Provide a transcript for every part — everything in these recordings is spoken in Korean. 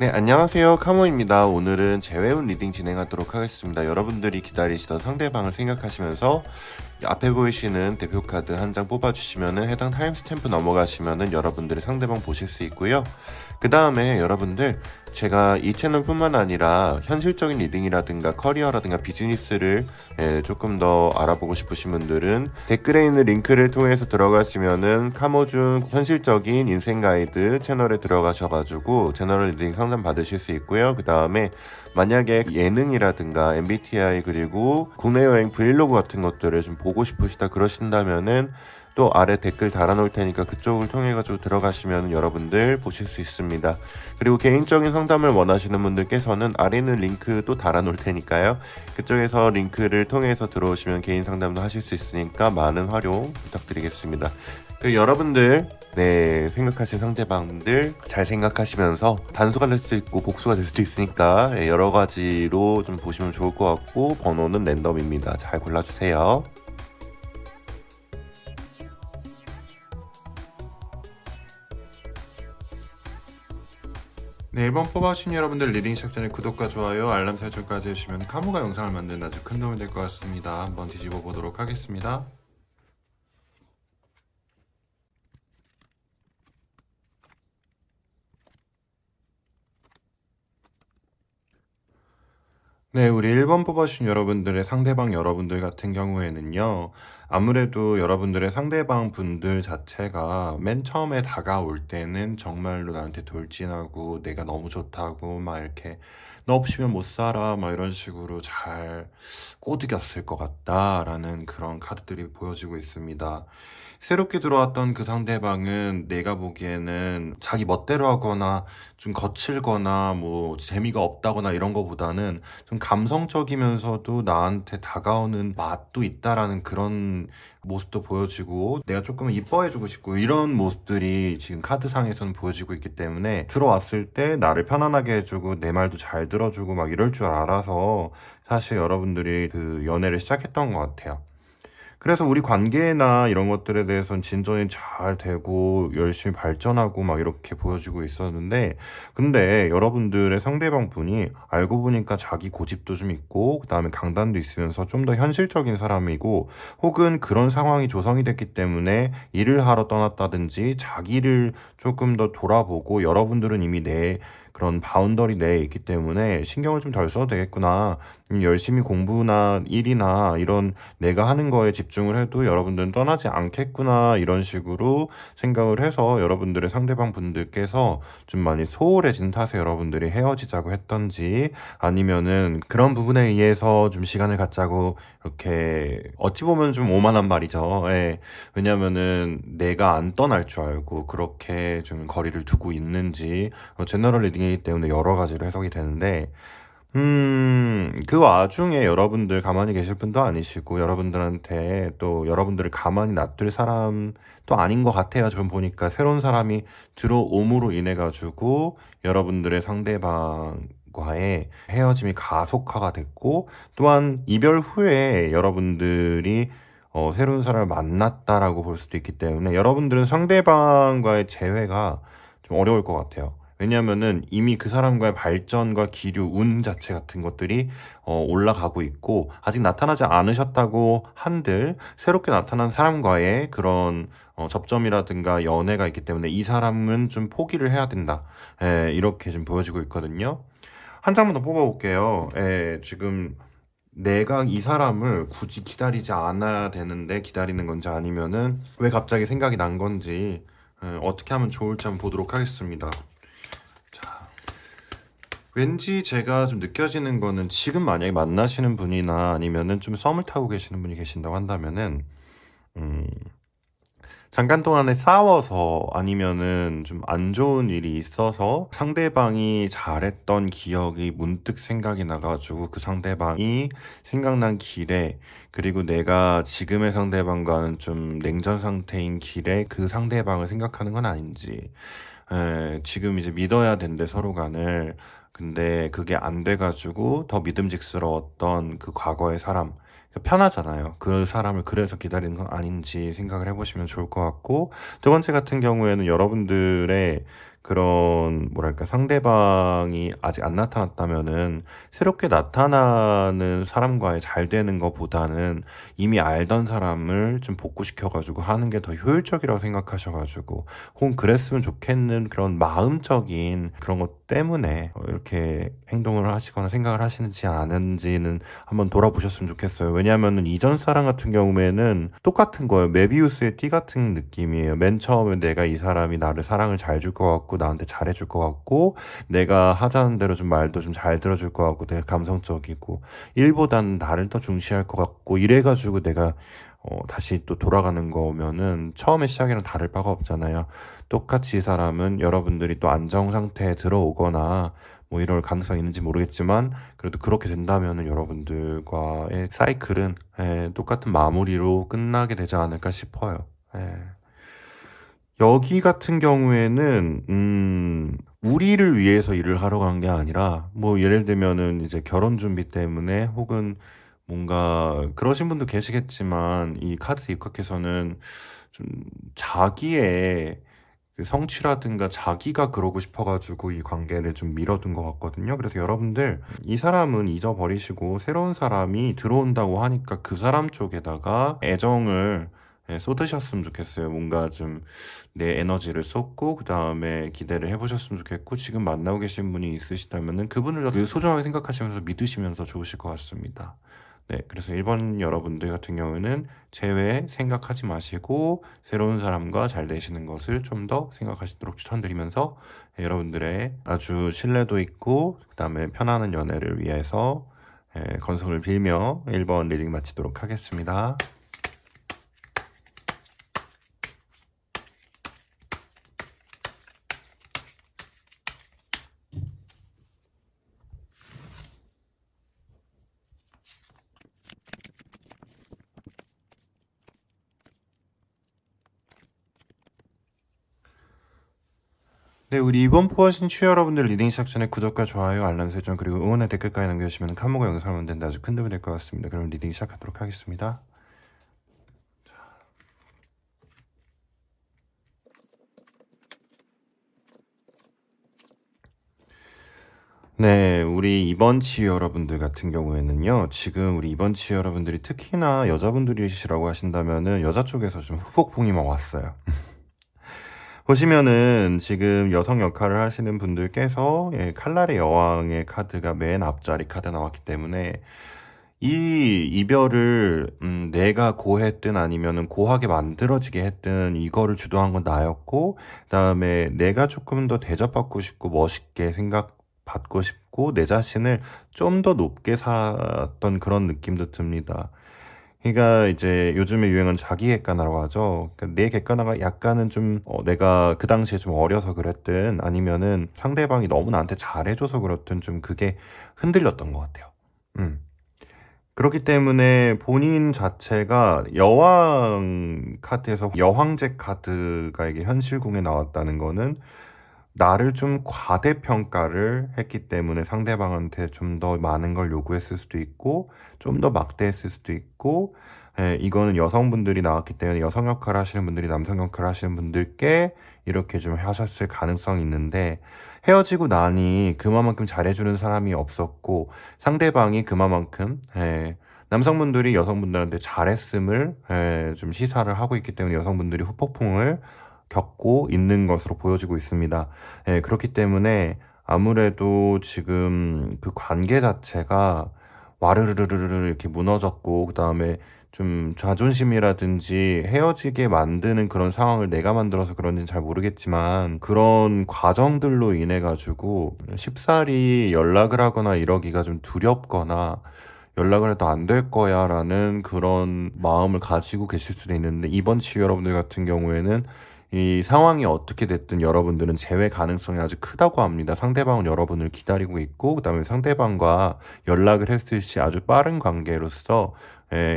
네, 안녕하세요. 카모입니다. 오늘은 재회운 리딩 진행하도록 하겠습니다. 여러분들이 기다리시던 상대방을 생각하시면서 앞에 보이시는 대표 카드 한 장 뽑아주시면은 해당 타임스탬프 넘어가시면은 여러분들의 상대방 보실 수 있고요. 그 다음에 여러분들 제가 이 채널 뿐만 아니라 현실적인 리딩이라든가 커리어라든가 비즈니스를 조금 더 알아보고 싶으신 분들은 댓글에 있는 링크를 통해서 들어가시면은 카모준 현실적인 인생 가이드 채널에 들어가셔가지고 제너럴 리딩 상담 받으실 수 있고요. 그 다음에 만약에 예능이라든가 MBTI 그리고 국내 여행 브이로그 같은 것들을 좀 보고 싶으시다 그러신다면은 또 아래 댓글 달아놓을 테니까 그쪽을 통해 가지고 들어가시면 여러분들 보실 수 있습니다. 그리고 개인적인 상담을 원하시는 분들께서는 아래 있는 링크 또 달아놓을 테니까요. 그쪽에서 링크를 통해서 들어오시면 개인 상담도 하실 수 있으니까 많은 활용 부탁드리겠습니다. 그리고 여러분들 생각하신 상대방들 잘 생각하시면서 단수가 될 수도 있고 복수가 될 수도 있으니까 여러 가지로 좀 보시면 좋을 것 같고 번호는 랜덤입니다. 잘 골라주세요. 네, 1번 뽑아주신 여러분들 리딩 시작 전에 구독과 좋아요, 알람 설정까지 해주시면 카모가 영상을 만드는 아주 큰 도움이 될 것 같습니다. 한번 뒤집어 보도록 하겠습니다. 네, 우리 1번 뽑아주신 여러분들의 상대방 여러분들 같은 경우에는요, 아무래도 여러분들의 상대방 분들 자체가 맨 처음에 다가올 때는 정말로 나한테 돌진하고 내가 너무 좋다고 막 이렇게 너 없이면 못 살아 막 이런 식으로 잘 꼬드겼을 것 같다라는 그런 카드들이 보여지고 있습니다. 새롭게 들어왔던 그 상대방은 내가 보기에는 자기 멋대로 하거나 좀 거칠거나 뭐 재미가 없다거나 이런 거보다는 좀 감성적이면서도 나한테 다가오는 맛도 있다라는 그런 모습도 보여지고 내가 조금 이뻐해주고 싶고 이런 모습들이 지금 카드상에서는 보여지고 있기 때문에 들어왔을 때 나를 편안하게 해주고 내 말도 잘 들어주고 막 이럴 줄 알아서 사실 여러분들이 그 연애를 시작했던 것 같아요. 그래서 우리 관계나 이런 것들에 대해서는 진전이 잘 되고 열심히 발전하고 막 이렇게 보여지고 있었는데, 근데 여러분들의 상대방 분이 알고 보니까 자기 고집도 좀 있고 그다음에 강단도 있으면서 좀 더 현실적인 사람이고, 혹은 그런 상황이 조성이 됐기 때문에 일을 하러 떠났다든지 자기를 조금 더 돌아보고, 여러분들은 이미 내 그런 바운더리 내에 있기 때문에 신경을 좀 덜 써도 되겠구나, 열심히 공부나 일이나 이런 내가 하는 거에 집중을 해도 여러분들은 떠나지 않겠구나, 이런 식으로 생각을 해서 여러분들의 상대방 분들께서 좀 많이 소홀해진 탓에 여러분들이 헤어지자고 했던지, 아니면은 그런 부분에 의해서 좀 시간을 갖자고 이렇게 어찌 보면 좀 오만한 말이죠. 예. 왜냐면은 내가 안 떠날 줄 알고 그렇게 좀 거리를 두고 있는지, 제너럴 리딩이기 때문에 여러 가지로 해석이 되는데, 그 와중에 여러분들 가만히 계실 분도 아니시고, 여러분들한테 또 여러분들을 가만히 놔둘 사람도 아닌 것 같아요. 좀 보니까 새로운 사람이 들어옴으로 인해가지고 여러분들의 상대방과의 헤어짐이 가속화가 됐고, 또한 이별 후에 여러분들이 새로운 사람을 만났다라고 볼 수도 있기 때문에 여러분들은 상대방과의 재회가 좀 어려울 것 같아요. 왜냐면은 이미 그 사람과의 발전과 기류, 운 자체 같은 것들이 올라가고 있고, 아직 나타나지 않으셨다고 한들 새롭게 나타난 사람과의 그런 접점이라든가 연애가 있기 때문에 이 사람은 좀 포기를 해야 된다. 이렇게 좀 보여지고 있거든요. 한 장만 더 뽑아볼게요. 지금 내가 이 사람을 굳이 기다리지 않아야 되는데 기다리는 건지, 아니면은 왜 갑자기 생각이 난 건지, 어떻게 하면 좋을지 한번 보도록 하겠습니다. 왠지 제가 좀 느껴지는 거는, 지금 만약에 만나시는 분이나 아니면은 좀 썸을 타고 계시는 분이 계신다고 한다면은, 음, 잠깐 동안에 싸워서 아니면은 좀 안 좋은 일이 있어서 상대방이 잘했던 기억이 문득 생각이 나가지고 그 상대방이 생각난 길에, 그리고 내가 지금의 상대방과는 좀 냉전 상태인 길에 그 상대방을 생각하는 건 아닌지, 지금 이제 믿어야 된대 서로 간을. 근데 그게 안 돼가지고 더 믿음직스러웠던 그 과거의 사람, 편하잖아요. 그 사람을 그래서 기다리는 건 아닌지 생각을 해보시면 좋을 것 같고, 두 번째 같은 경우에는 여러분들의 그런 뭐랄까 상대방이 아직 안 나타났다면은 새롭게 나타나는 사람과의 잘 되는 것보다는 이미 알던 사람을 좀 복구시켜 가지고 하는 게 더 효율적이라고 생각하셔 가지고 혹은 그랬으면 좋겠는 그런 마음적인 그런 것 때문에 이렇게 행동을 하시거나 생각을 하시는지 아는지는 한번 돌아보셨으면 좋겠어요. 왜냐하면은 이전 사람 같은 경우에는 똑같은 거예요. 메비우스의 띠 같은 느낌이에요. 맨 처음에 내가 이 사람이 나를 사랑을 잘 줄 것 같고 나한테 잘해줄 것 같고 내가 하자는 대로 좀 말도 좀 잘 들어줄 것 같고 되게 감성적이고 일보다는 나를 더 중시할 것 같고 이래가지고 내가 다시 또 돌아가는 거면은 처음에 시작이랑 다를 바가 없잖아요. 똑같이 이 사람은 여러분들이 또 안정 상태에 들어오거나 뭐 이럴 가능성이 있는지 모르겠지만 그래도 그렇게 된다면은 여러분들과의 사이클은 똑같은 마무리로 끝나게 되지 않을까 싶어요. 예. 여기 같은 경우에는 우리를 위해서 일을 하러 간 게 아니라 뭐 예를 들면은 이제 결혼 준비 때문에 혹은 뭔가 그러신 분도 계시겠지만 이 카드 입각해서는 좀 자기의 그 성취라든가 자기가 그러고 싶어 가지고 이 관계를 좀 미뤄둔 것 같거든요. 그래서 여러분들 이 사람은 잊어버리시고 새로운 사람이 들어온다고 하니까 그 사람 쪽에다가 애정을 쏟으셨으면 좋겠어요. 뭔가 좀 내 에너지를 쏟고 그다음에 기대를 해보셨으면 좋겠고 지금 만나고 계신 분이 있으시다면은 그분을 더 소중하게 생각하시면서 믿으시면서 좋으실 것 같습니다. 네, 그래서 1번 여러분들 같은 경우에는 제외 생각하지 마시고 새로운 사람과 잘 되시는 것을 좀 더 생각하시도록 추천드리면서 여러분들의 아주 신뢰도 있고 그다음에 편안한 연애를 위해서 건성을 빌며 1번 리딩 마치도록 하겠습니다. 네, 우리 이번 포하신 취 여러분들 리딩 시작 전에 구독과 좋아요, 알람 설정 그리고 응원의 댓글까지 남겨주시면 칸모가 영상을 만드는데 아주 큰 도움이 될 것 같습니다. 그럼 리딩 시작하도록 하겠습니다. 네, 우리 이번 치 여러분들 같은 경우에는요, 지금 우리 이번 치 여러분들이 특히나 여자분들이시라고 하신다면은 여자 쪽에서 좀 후폭풍이 막 왔어요. 보시면은 지금 여성 역할을 하시는 분들께서 칼날의 여왕의 카드가 맨 앞자리 카드 나왔기 때문에 이 이별을 내가 고했든 아니면은 고하게 만들어지게 했든 이거를 주도한 건 나였고 그다음에 내가 조금 더 대접받고 싶고 멋있게 생각받고 싶고 내 자신을 좀 더 높게 샀던 그런 느낌도 듭니다. 그러니까 이제 요즘에 유행은 자기 객관화라고 하죠. 그러니까 내 객관화가 약간은 좀 내가 그 당시에 좀 어려서 그랬든 아니면은 상대방이 너무 나한테 잘해줘서 그렇든 좀 그게 흔들렸던 것 같아요. 음. 그렇기 때문에 본인 자체가 여왕 카드에서 여황제 카드가 이게 현실궁에 나왔다는 거는 나를 좀 과대평가를 했기 때문에 상대방한테 좀 더 많은 걸 요구했을 수도 있고 좀 더 막대했을 수도 있고 이거는 여성분들이 나왔기 때문에 여성 역할을 하시는 분들이 남성 역할을 하시는 분들께 이렇게 좀 하셨을 가능성이 있는데 헤어지고 나니 그만큼 잘해주는 사람이 없었고 상대방이 그만큼 남성분들이 여성분들한테 잘했음을 좀 시사를 하고 있기 때문에 여성분들이 후폭풍을 겪고 있는 것으로 보여지고 있습니다. 그렇기 때문에 아무래도 지금 그 관계 자체가 와르르르르 이렇게 무너졌고 그다음에 좀 자존심이라든지 헤어지게 만드는 그런 상황을 내가 만들어서 그런지는 잘 모르겠지만 그런 과정들로 인해 가지고 쉽사리 연락을 하거나 이러기가 좀 두렵거나 연락을 해도 안 될 거야 라는 그런 마음을 가지고 계실 수도 있는데 이번 치유 여러분들 같은 경우에는 이 상황이 어떻게 됐든 여러분들은 재회 가능성이 아주 크다고 합니다. 상대방은 여러분을 기다리고 있고 그다음에 상대방과 연락을 했을 시 아주 빠른 관계로서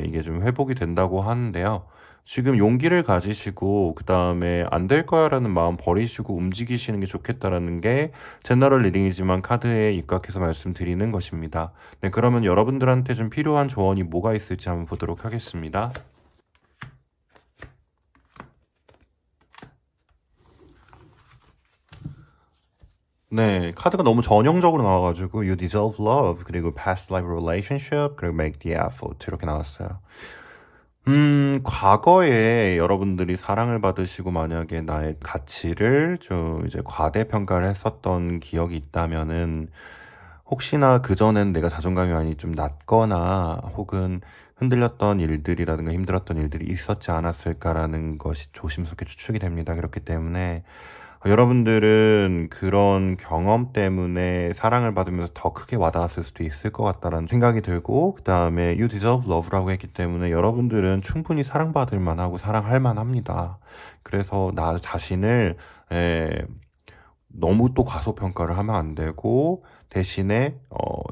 이게 좀 회복이 된다고 하는데요. 지금 용기를 가지시고 그다음에 안 될 거야라는 마음 버리시고 움직이시는 게 좋겠다라는 게 제너럴 리딩이지만 카드에 입각해서 말씀드리는 것입니다. 네, 그러면 여러분들한테 좀 필요한 조언이 뭐가 있을지 한번 보도록 하겠습니다. 네, 카드가 너무 전형적으로 나와가지고 You deserve love 그리고 past life relationship 그리고 make the effort 이렇게 나왔어요. 과거에 여러분들이 사랑을 받으시고 만약에 나의 가치를 좀 이제 과대평가를 했었던 기억이 있다면은 혹시나 그전엔 내가 자존감이 많이 좀 낮거나 혹은 흔들렸던 일들이라든가 힘들었던 일들이 있었지 않았을까라는 것이 조심스럽게 추측이 됩니다. 그렇기 때문에 여러분들은 그런 경험 때문에 사랑을 받으면서 더 크게 와닿았을 수도 있을 것 같다라는 생각이 들고, 그 다음에 You deserve love라고 했기 때문에 여러분들은 충분히 사랑받을 만하고 사랑할 만합니다. 그래서 나 자신을 에, 너무 또 과소평가를 하면 안 되고, 대신에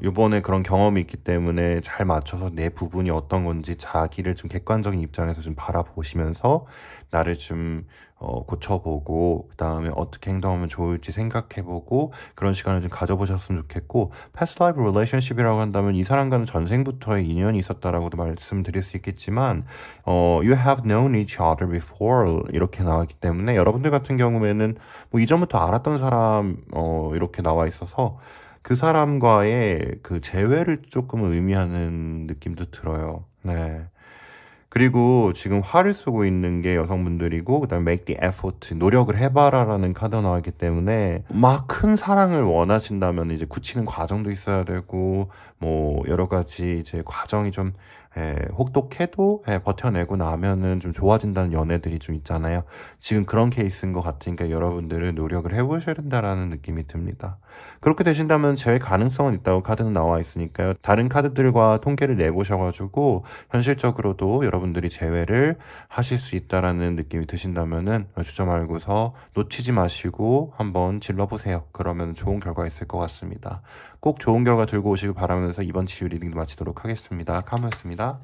요번에 그런 경험이 있기 때문에 잘 맞춰서 내 부분이 어떤 건지 자기를 좀 객관적인 입장에서 좀 바라보시면서 나를 좀 고쳐보고 그다음에 어떻게 행동하면 좋을지 생각해보고 그런 시간을 좀 가져보셨으면 좋겠고, past life relationship이라고 한다면 이 사람과는 전생부터의 인연이 있었다라고도 말씀드릴 수 있겠지만 you have known each other before 이렇게 나왔기 때문에 여러분들 같은 경우에는 뭐 이전부터 알았던 사람 이렇게 나와 있어서 그 사람과의 그 재회를 조금 의미하는 느낌도 들어요. 네. 그리고 지금 화를 쓰고 있는 게 여성분들이고, 그다음에 make the effort, 노력을 해봐라라는 카드가 나왔기 때문에 막 큰 사랑을 원하신다면 이제 굳히는 과정도 있어야 되고, 뭐 여러 가지 이제 과정이 좀 혹독해도 버텨내고 나면은 좀 좋아진다는 연애들이 좀 있잖아요. 지금 그런 케이스인 것 같으니까 여러분들은 노력을 해보셔야 된다라는 느낌이 듭니다. 그렇게 되신다면 재회 가능성은 있다고 카드는 나와 있으니까요. 다른 카드들과 통계를 내보셔가지고 현실적으로도 여러분들이 재회를 하실 수 있다라는 느낌이 드신다면은 주저 말고서 놓치지 마시고 한번 질러보세요. 그러면 좋은 결과 있을 것 같습니다. 꼭 좋은 결과 들고 오시길 바라면서 이번 치유 리딩도 마치도록 하겠습니다. 카모였습니다.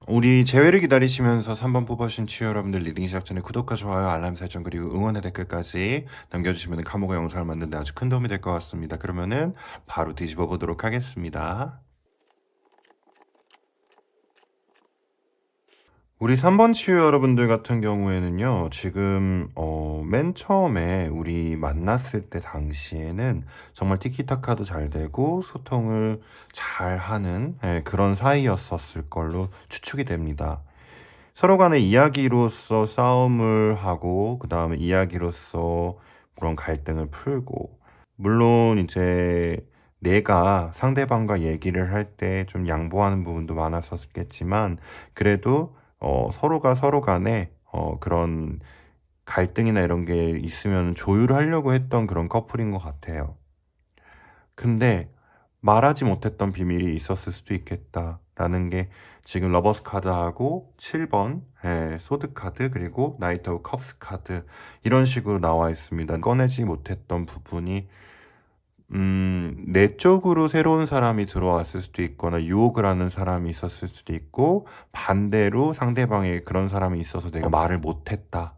우리 재회를 기다리시면서 3번 뽑아주신 치유 여러분들, 리딩 시작 전에 구독과 좋아요, 알람 설정 그리고 응원의 댓글까지 남겨주시면 카모가 영상을 만드는데 아주 큰 도움이 될 것 같습니다. 그러면은 바로 뒤집어 보도록 하겠습니다. 우리 3번 치유 여러분들 같은 경우에는요, 지금 맨 처음에 우리 만났을 때 당시에는 정말 티키타카도 잘 되고 소통을 잘 하는 그런 사이였었을 걸로 추측이 됩니다. 서로 간의 이야기로서 싸움을 하고 그 다음에 이야기로서 그런 갈등을 풀고, 물론 이제 내가 상대방과 얘기를 할 때 좀 양보하는 부분도 많았었겠지만 그래도 서로가 서로 간에 그런 갈등이나 이런 게 있으면 조율하려고 했던 그런 커플인 것 같아요. 근데 말하지 못했던 비밀이 있었을 수도 있겠다라는 게 지금 러버스 카드하고 7번 소드 카드 그리고 나이트 오브 컵스 카드 이런 식으로 나와 있습니다. 꺼내지 못했던 부분이 내 쪽으로 새로운 사람이 들어왔을 수도 있거나 유혹을 하는 사람이 있었을 수도 있고, 반대로 상대방에 그런 사람이 있어서 내가 말을 못했다.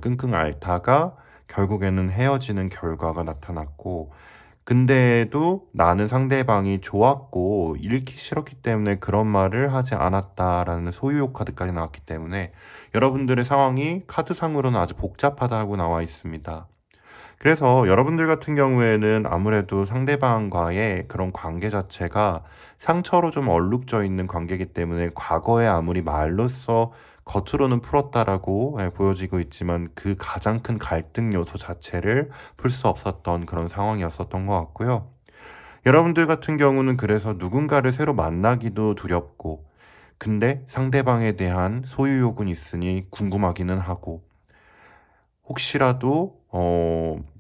끙끙 앓다가 결국에는 헤어지는 결과가 나타났고, 근데도 나는 상대방이 좋았고 잃기 싫었기 때문에 그런 말을 하지 않았다라는 소유욕 카드까지 나왔기 때문에 여러분들의 상황이 카드상으로는 아주 복잡하다고 나와 있습니다. 그래서 여러분들 같은 경우에는 아무래도 상대방과의 그런 관계 자체가 상처로 좀 얼룩져 있는 관계이기 때문에 과거에 아무리 말로써 겉으로는 풀었다라고 보여지고 있지만 그 가장 큰 갈등 요소 자체를 풀 수 없었던 그런 상황이었었던 것 같고요. 여러분들 같은 경우는 그래서 누군가를 새로 만나기도 두렵고, 근데 상대방에 대한 소유욕은 있으니 궁금하기는 하고, 혹시라도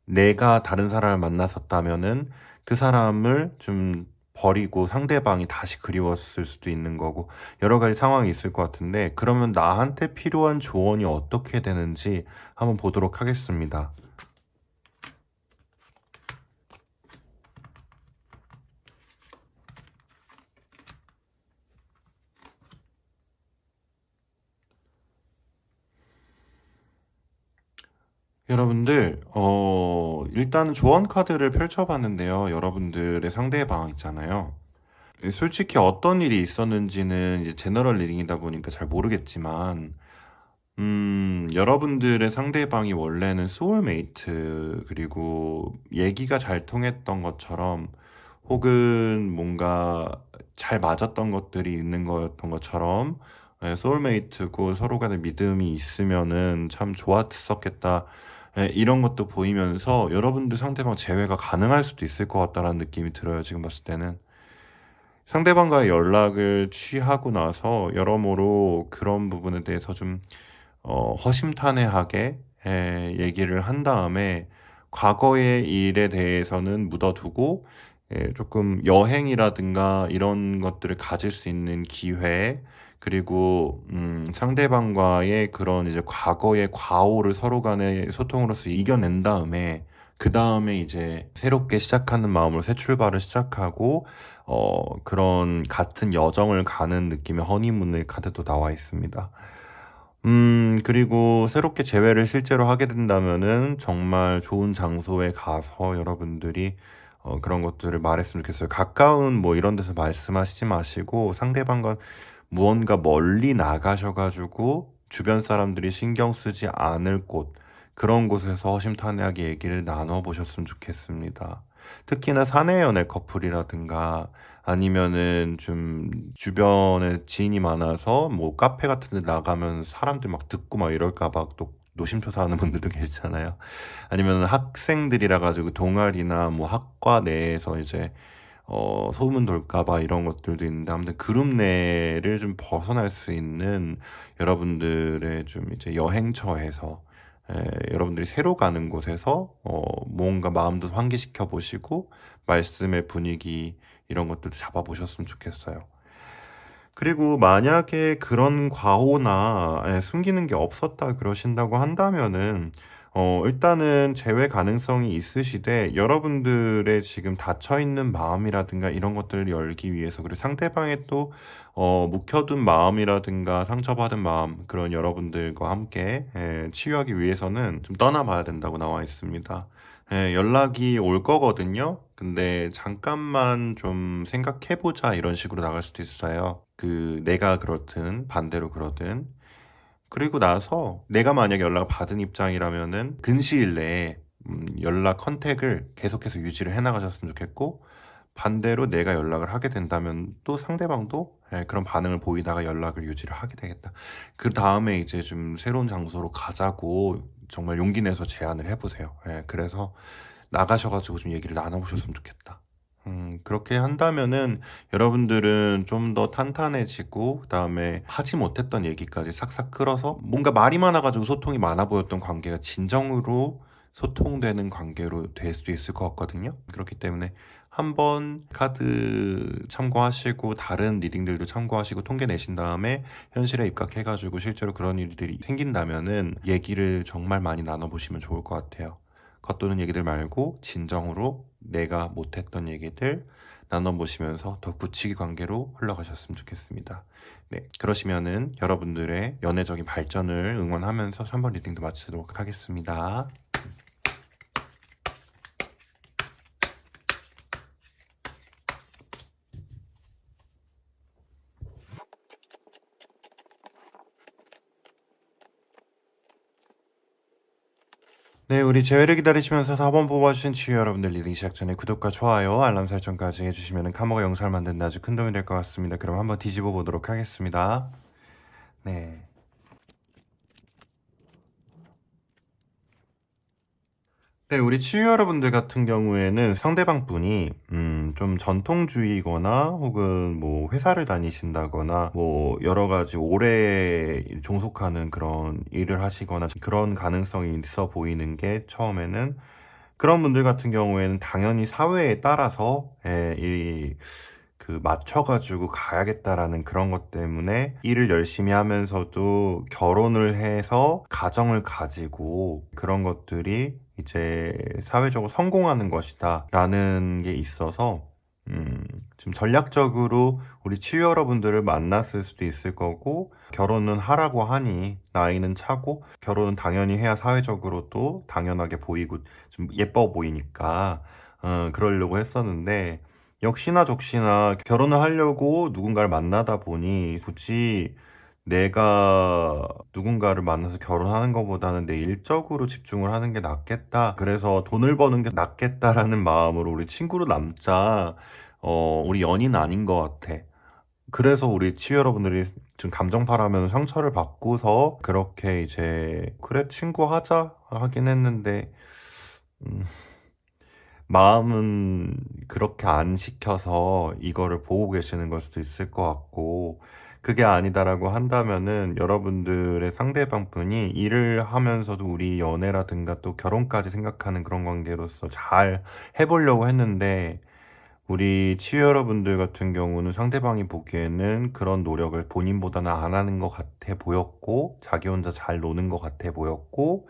내가 다른 사람을 만났었다면은 그 사람을 좀 버리고 상대방이 다시 그리웠을 수도 있는 거고 여러 가지 상황이 있을 것 같은데, 그러면 나한테 필요한 조언이 어떻게 되는지 한번 보도록 하겠습니다. 여러분들, 일단은 조언 카드를 펼쳐봤는데요. 여러분들의 상대방 있잖아요. 솔직히 어떤 일이 있었는지는 이제 제너럴 리딩이다 보니까 잘 모르겠지만, 여러분들의 상대방이 원래는 소울메이트, 그리고 얘기가 잘 통했던 것처럼, 혹은 뭔가 잘 맞았던 것들이 있는 거였던 것처럼, 소울메이트고 서로 간에 믿음이 있으면은 참 좋았었겠다. 이런 것도 보이면서 여러분들 상대방 재회가 가능할 수도 있을 것 같다라는 느낌이 들어요, 지금 봤을 때는. 상대방과의 연락을 취하고 나서 여러모로 그런 부분에 대해서 좀 허심탄회하게 얘기를 한 다음에 과거의 일에 대해서는 묻어두고 조금 여행이라든가 이런 것들을 가질 수 있는 기회, 그리고 상대방과의 그런 이제 과거의 과오를 서로 간의 소통으로서 이겨낸 다음에 그 다음에 이제 새롭게 시작하는 마음으로 새 출발을 시작하고 그런 같은 여정을 가는 느낌의 허니문의 카드도 나와 있습니다. 그리고 새롭게 재회를 실제로 하게 된다면은 정말 좋은 장소에 가서 여러분들이 그런 것들을 말했으면 좋겠어요. 가까운 뭐 이런 데서 말씀하시지 마시고 상대방과 무언가 멀리 나가셔가지고 주변 사람들이 신경 쓰지 않을 곳, 그런 곳에서 허심탄회하게 얘기를 나눠보셨으면 좋겠습니다. 특히나 사내 연애 커플이라든가 아니면은 좀 주변에 지인이 많아서 뭐 카페 같은 데 나가면 사람들 막 듣고 막 이럴까 봐 또 노심초사하는 분들도 계시잖아요. 아니면 학생들이라 가지고 동아리나 뭐 학과 내에서 이제 소문 돌까 봐 이런 것들도 있는데, 아무튼 그룹 내를 좀 벗어날 수 있는 여러분들의 좀 이제 여행처에서 여러분들이 새로 가는 곳에서 뭔가 마음도 환기시켜 보시고 말씀의 분위기 이런 것들도 잡아보셨으면 좋겠어요. 그리고 만약에 그런 과오나 숨기는 게 없었다 그러신다고 한다면은 일단은 재회 가능성이 있으시되, 여러분들의 지금 닫혀 있는 마음이라든가 이런 것들을 열기 위해서, 그리고 상대방의 또 묵혀둔 마음이라든가 상처받은 마음, 그런 여러분들과 함께 치유하기 위해서는 좀 떠나봐야 된다고 나와 있습니다. 연락이 올 거거든요. 근데 잠깐만 좀 생각해보자 이런 식으로 나갈 수도 있어요. 내가 그렇든 반대로 그러든. 그리고 나서 내가 만약에 연락을 받은 입장이라면은 근시일 내에 연락 컨택을 계속해서 유지를 해나가셨으면 좋겠고, 반대로 내가 연락을 하게 된다면 또 상대방도 그런 반응을 보이다가 연락을 유지를 하게 되겠다. 그 다음에 이제 좀 새로운 장소로 가자고 정말 용기 내서 제안을 해보세요. 그래서 나가셔가지고 좀 얘기를 나눠보셨으면 좋겠다. 그렇게 한다면은 여러분들은 좀 더 탄탄해지고, 그다음에 하지 못했던 얘기까지 싹싹 끌어서 뭔가 말이 많아가지고 소통이 많아 보였던 관계가 진정으로 소통되는 관계로 될 수도 있을 것 같거든요. 그렇기 때문에 한번 카드 참고하시고 다른 리딩들도 참고하시고 통계 내신 다음에 현실에 입각해가지고 실제로 그런 일들이 생긴다면은 얘기를 정말 많이 나눠보시면 좋을 것 같아요. 겉도는 얘기들 말고 진정으로 내가 못했던 얘기들 나눠보시면서 더 굳히기 관계로 흘러가셨으면 좋겠습니다. 네, 그러시면은 여러분들의 연애적인 발전을 응원하면서 3번 리딩도 마치도록 하겠습니다. 네, 우리 재회를 기다리시면서 4번 뽑아주신 치유 여러분들, 리딩 시작 전에 구독과 좋아요, 알람 설정까지 해주시면 카모가 영상을 만드는 아주 큰 도움이 될 것 같습니다. 그럼 한번 뒤집어 보도록 하겠습니다. 네. 네, 우리 치유 여러분들 같은 경우에는 상대방 분이 좀 전통주의거나 혹은 뭐 회사를 다니신다거나 뭐 여러 가지 오래 종속하는 그런 일을 하시거나 그런 가능성이 있어 보이는 게, 처음에는 그런 분들 같은 경우에는 당연히 사회에 따라서 맞춰가지고 가야겠다라는 그런 것 때문에 일을 열심히 하면서도 결혼을 해서 가정을 가지고 그런 것들이 이제 사회적으로 성공하는 것이다 라는 게 있어서 좀 전략적으로 우리 치유 여러분들을 만났을 수도 있을 거고, 결혼은 하라고 하니 나이는 차고 결혼은 당연히 해야 사회적으로 또 당연하게 보이고 좀 예뻐 보이니까 그러려고 했었는데, 역시나 적시나 결혼을 하려고 누군가를 만나다 보니 굳이 내가 누군가를 만나서 결혼하는 것보다는 내 일적으로 집중을 하는 게 낫겠다. 그래서 돈을 버는 게 낫겠다라는 마음으로 우리 친구로 남자, 우리 연인 아닌 것 같아. 그래서 우리 치유 여러분들이 좀 감정파라면 상처를 받고서 그렇게 이제 그래 친구 하자 하긴 했는데 음, 마음은 그렇게 안 시켜서 이거를 보고 계시는 걸 수도 있을 것 같고 그게 아니다라고 한다면은 여러분들의 상대방 분이 일을 하면서도 우리 연애라든가 또 결혼까지 생각하는 그런 관계로서 잘 해보려고 했는데 우리 치유 여러분들 같은 경우는 상대방이 보기에는 그런 노력을 본인보다는 안 하는 것 같아 보였고, 자기 혼자 잘 노는 것 같아 보였고,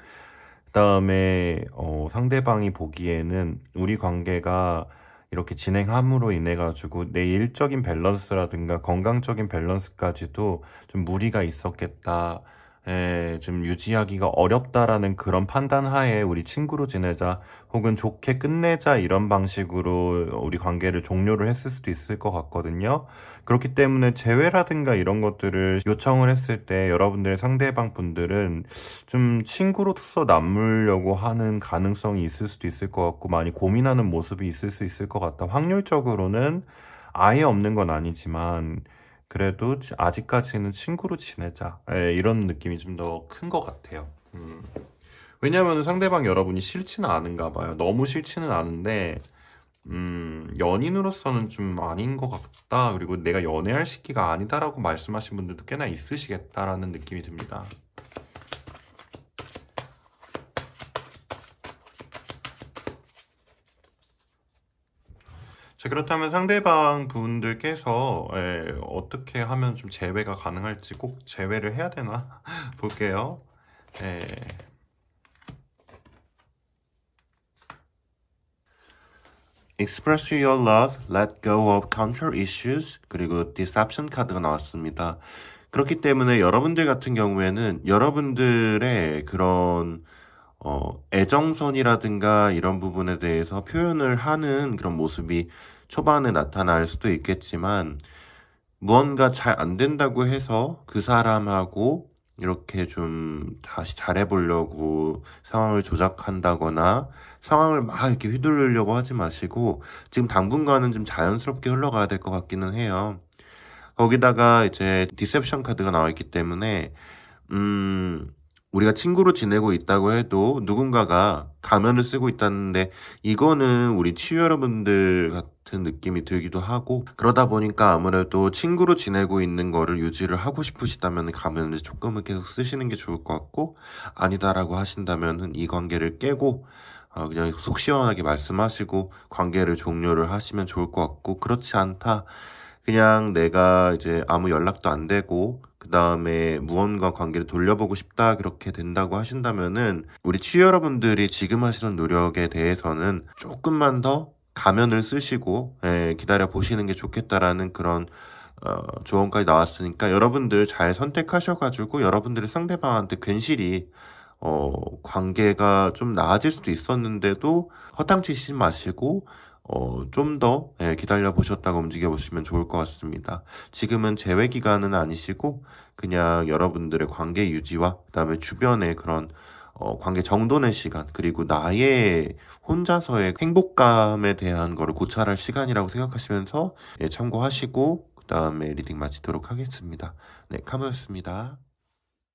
그다음에 상대방이 보기에는 우리 관계가 이렇게 진행함으로 인해 가지고 내 일적인 밸런스라든가 건강적인 밸런스까지도 좀 무리가 있었겠다. 좀 유지하기가 어렵다라는 그런 판단 하에 우리 친구로 지내자 혹은 좋게 끝내자 이런 방식으로 우리 관계를 종료를 했을 수도 있을 것 같거든요. 그렇기 때문에 재회라든가 이런 것들을 요청을 했을 때 여러분들의 상대방 분들은 좀 친구로서 남으려고 하는 가능성이 있을 수도 있을 것 같고 많이 고민하는 모습이 있을 수 있을 것 같다. 확률적으로는 아예 없는 건 아니지만 그래도 아직까지는 친구로 지내자. 이런 느낌이 좀 더 큰 것 같아요. 왜냐하면 상대방 여러분이 싫지는 않은가 봐요. 너무 싫지는 않은데 연인으로서는 좀 아닌 것 같다. 그리고 내가 연애할 시기가 아니다라고 말씀하신 분들도 꽤나 있으시겠다라는 느낌이 듭니다. 자, 그렇다면 상대방 분들께서 어떻게 하면 좀 재회가 가능할지 꼭 재회를 해야 되나 볼게요. 예. Express your love, let go of control issues, 그리고 deception 카드가 나왔습니다. 그렇기 때문에 여러분들 같은 경우에는 여러분들의 그런 애정선이라든가 이런 부분에 대해서 표현을 하는 그런 모습이 초반에 나타날 수도 있겠지만 무언가 잘 안 된다고 해서 그 사람하고 이렇게 좀 다시 잘해보려고 상황을 조작한다거나 상황을 막 이렇게 휘두르려고 하지 마시고 지금 당분간은 좀 자연스럽게 흘러가야 될 것 같기는 해요. 거기다가 이제 디셉션 카드가 나와 있기 때문에 우리가 친구로 지내고 있다고 해도 누군가가 가면을 쓰고 있다는데 이거는 우리 치유 여러분들 같은 느낌이 들기도 하고 그러다 보니까 아무래도 친구로 지내고 있는 거를 유지를 하고 싶으시다면 가면을 조금은 계속 쓰시는 게 좋을 것 같고 아니다라고 하신다면 이 관계를 깨고 그냥 속 시원하게 말씀하시고 관계를 종료를 하시면 좋을 것 같고 그렇지 않다. 그냥 내가 이제 아무 연락도 안 되고 그 다음에 무언가 관계를 돌려보고 싶다 그렇게 된다고 하신다면은 우리 치유 여러분들이 지금 하시는 노력에 대해서는 조금만 더 가면을 쓰시고 기다려 보시는 게 좋겠다라는 그런 조언까지 나왔으니까 여러분들 잘 선택하셔가지고 여러분들의 상대방한테 괜시리 관계가 좀 나아질 수도 있었는데도 허탕치지 마시고 좀 더 기다려 보셨다가 움직여 보시면 좋을 것 같습니다. 지금은 재회 기간은 아니시고 그냥 여러분들의 관계 유지와 그다음에 주변의 그런 관계 정돈의 시간 그리고 나의 혼자서의 행복감에 대한 거를 고찰할 시간이라고 생각하시면서 참고하시고 그다음에 리딩 마치도록 하겠습니다. 네, 카모였습니다.